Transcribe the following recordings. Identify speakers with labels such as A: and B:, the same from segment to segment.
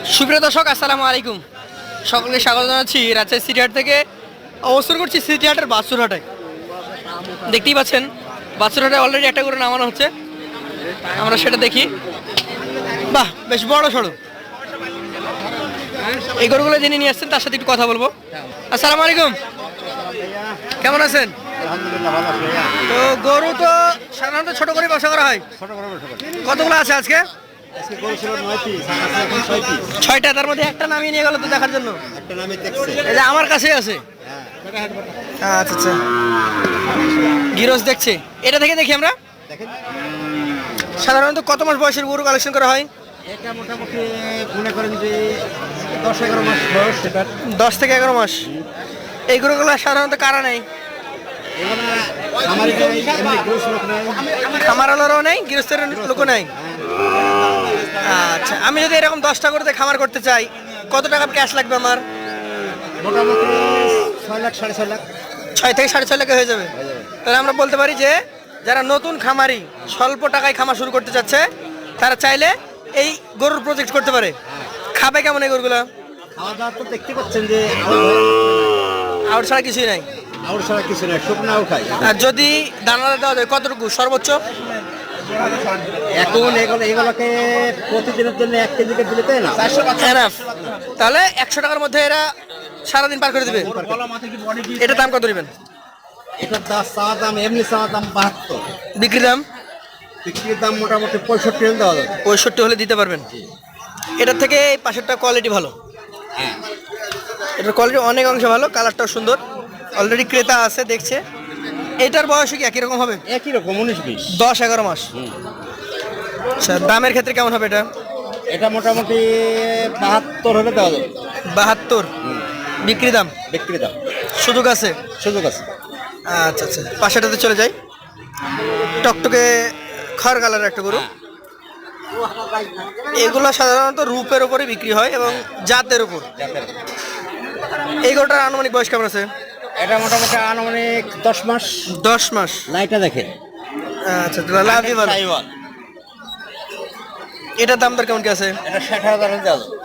A: সুপ্রিয় দর্শক, আসসালামু আলাইকুম। সকলকে স্বাগত জানাচ্ছি রাজশাহী সিটিহাট থেকে। অবস্থান করছি সিটিহাটের বাছুরহাটে। দেখতেই পাচ্ছেন বাছুরহাটে অলরেডি একটা করে নামানো হচ্ছে, আমরা সেটা দেখি। বাহ, বেশ বড় সড়ো। এই গরুগুলো যিনি নিয়ে আসছেন তার সাথে একটু কথা বলবো। আসসালামু আলাইকুম, কেমন আছেন? তো গরু তো সাধারণত ছোট করে ব্যবসা করা হয়, কতগুলো আছে আজকে? ছয়টা, তার মধ্যে একটা নামিয়ে নিয়ে গেল তো দেখার জন্য। এই যে আমার কাছে আছে। আচ্ছা আচ্ছা, গিরস দেখছে। এটা থেকে দেখি আমরা। সাধারণত কত মাস বয়সের গরু কালেকশন করা হয়?
B: এটা মোটামুটি মনে করেন যে 10-11 মাস বয়স।
A: 10 থেকে 11 মাস। এই গরুগুলো সাধারণত কারা নেই? খামারালারও নেই, গৃহস্থের লোকও নেই। আচ্ছা, আমি যদি এরকম 10টা গরুতে খামার করতে চাই, কত টাকা ক্যাশ লাগবে আমার?
B: মোটামুটি 6 লাখ 6.5 লাখ।
A: 6 থেকে 6.5 লাখে হয়ে যাবে। তাহলে আমরা বলতে পারি যে যারা নতুন খামারি স্বল্প টাকায় খামার শুরু করতে চাচ্ছে, তারা চাইলে এই গরুর প্রজেক্ট করতে পারে। খাবে কেমন এই গরুগুলো?
B: খাওয়া দাওয়া তো দেখতে পাচ্ছেন যে
A: আউট ছাড়া কিছুই নাই।
B: আউট ছাড়া কিছু নেই, শুকনাও খাই।
A: আর যদি দানা দেওয়া যায় কতটুকু সর্বোচ্চ?
B: এখন এগুলোকে প্রতিদিনের জন্য 1 কেজি করে দিলে তাই না,
A: এনাফ। তাহলে 100 টাকার মধ্যে এরা সারাদিন পার করে দেবে। এটা দাম কত দিবেন?
B: এটার চাওয়া দাম, এমনি চাওয়া দাম 72।
A: বিক্রি দাম?
B: বিক্রির দাম মোটামুটি 65 হলে দেওয়া যাবে।
A: 65 হলে দিতে পারবেন। এটার থেকে এই পাশেরটা কোয়ালিটি ভালো।
B: হ্যাঁ,
A: এটার কোয়ালিটি অনেক অংশে ভালো, কালারটাও সুন্দর। অলরেডি ক্রেতা আছে, দেখছে। এটার বয়স কি একই রকম হবে?
B: একই রকম 19-20।
A: 10-11 মাস। আচ্ছা, দামের ক্ষেত্রে কেমন হবে এটা?
B: এটা মোটামুটি 72 হলে দেওয়া যাবে।
A: 72 বিক্রি দাম?
B: বিক্রি দাম,
A: সুযোগ আছে?
B: সুযোগ আছে।
A: আচ্ছা আচ্ছা, পাশেটাতে চলে যাই। টকটকে খড় কালারের একটা গরু। এগুলো সাধারণত রূপের উপরে বিক্রি হয় এবং জাতের উপর। এই গরুটার আনুমানিক বয়স কেমন আছে?
B: এটা মোটামুটি আনুমানিক 10 মাস।
A: 10 মাস।
B: লাইটটা দেখেন।
A: আচ্ছা, তাহলে লাভই ভালো। এটার দাম দর কেমন কি আছে?
B: এটা 60,000 হলে দেওয়া যাবে।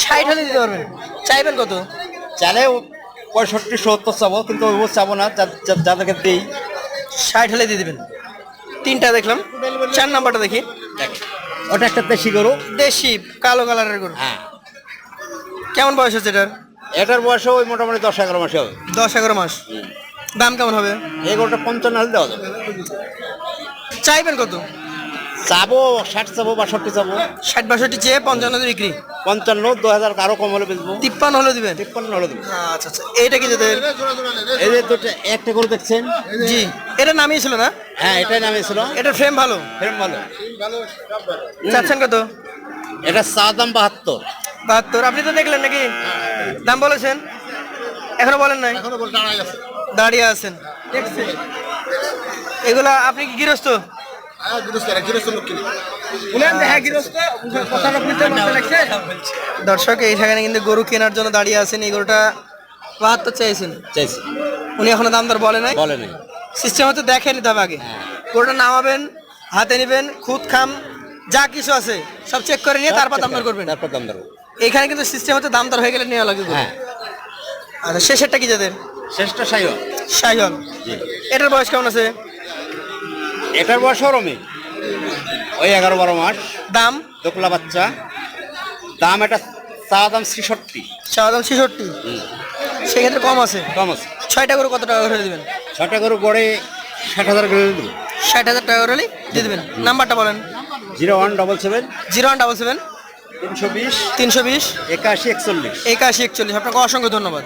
A: 60 হলে দিতে পারবেন? চাইবেন কত?
B: চালে 65-70 চাবো, কিন্তু ওই চাবো না, যাদেরকে দিই
A: 60 হলে দিয়ে দেবেন। 3টা দেখলাম, 4 নাম্বারটা দেখি।
B: ওটা একটা দেশি গরু।
A: দেশি কালো কালারের গরু।
B: হ্যাঁ,
A: কেমন বয়স হচ্ছে এটার?
B: এটার বয়স ওই মোটামুটি 10-11 মাসে হবে।
A: 10-11 মাস। দাম কেমন হবে?
B: এই গরুটা 55 হলে দেওয়া যাবে।
A: চাইবেন কত?
B: চাবো 60 চাবো, 62 চাবো।
A: 60-62 চেয়ে 55 দিয়ে বিক্রি।
B: 55, 2000 আরো কম হলে বেচবো।
A: 53 হলে দিবেন?
B: 53 হলে দেবো।
A: আচ্ছা আচ্ছা, এইটা কি যেতে?
B: এই যে দুটো একটা গরু দেখছেন।
A: জি, এটা নামিয়েছিল না?
B: হ্যাঁ, এটাই নামিয়েছিল।
A: এটার ফ্রেম ভালো?
B: ফ্রেম ভালো।
A: চাচ্ছেন কত?
B: এটা চা দাম 72।
A: 72? আপনি তো দেখলেন নাকি? দাম বলেছেন? এখনো বলেন নাই? দাঁড়িয়ে আছেন। এগুলা আপনি কি গৃহস্থ? দর্শক, এই সেখানে কিন্তু গরু কেনার জন্য দাঁড়িয়ে আছেন। এই গরুটা 72 চাইছেন।
B: চাইছি।
A: উনি এখনো দাম দর বলে নাই?
B: বলে নাই।
A: সিস্টেম হচ্ছে দেখে নিতে হবে আগে। গরুটা নামাবেন, হাতে নেবেন, খুদ খাম যা কিছু আছে সব চেক করে নিয়ে তারপর দাম দর করবেন।
B: তারপর দাম দর।
A: এখানে কিন্তু সিস্টেম হচ্ছে দাম দর হয়ে গেলে নেওয়া লাগে।
B: হ্যাঁ।
A: আচ্ছা, শেষেরটা কি যাদের?
B: শেষটা সাইওয়াল।
A: সাইওয়াল। এটার বয়স কেমন আছে?
B: এটার বয়স ওরমই, ওই 11-12 মাস।
A: দাম?
B: দোকলা বাচ্চা। দাম এটা চা দাম 66।
A: চা দাম 66? সেক্ষেত্রে কম আছে?
B: কম আছে।
A: 6টা গরু কত টাকা করে দেবেন?
B: 6টা গরু গড়ে 60,000 করে দেবো।
A: 60,000 টাকা করে দিয়ে দেবেন। নাম্বারটা বলেন।
B: 0177
A: 0177
B: 320
A: 320
B: 81 41।
A: 81 41। আপনাকে অসংখ্য ধন্যবাদ।